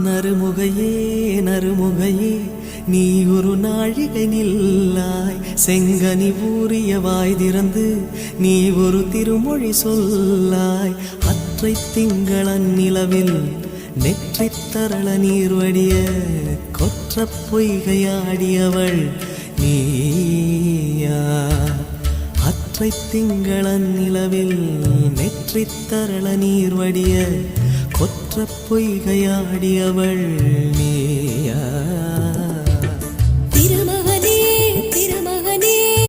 நறுமுகையே நறுமுகையே நீ ஒரு நாழிகை நில்லாய், செங்கனி ஊறிய வாய் திறந்து நீ ஒரு திருமொழி சொல்லாய். அற்றை திங்களன் நிலவில் நெற்றித் தரள நீர் வடிய கொற்ற பொய்கையாடியவள் நீயா. அற்றை திங்களன் நிலவில் நெற்றித் தரள நீர் வடிய கொற்ற பொய்கையாடியவள் நீ.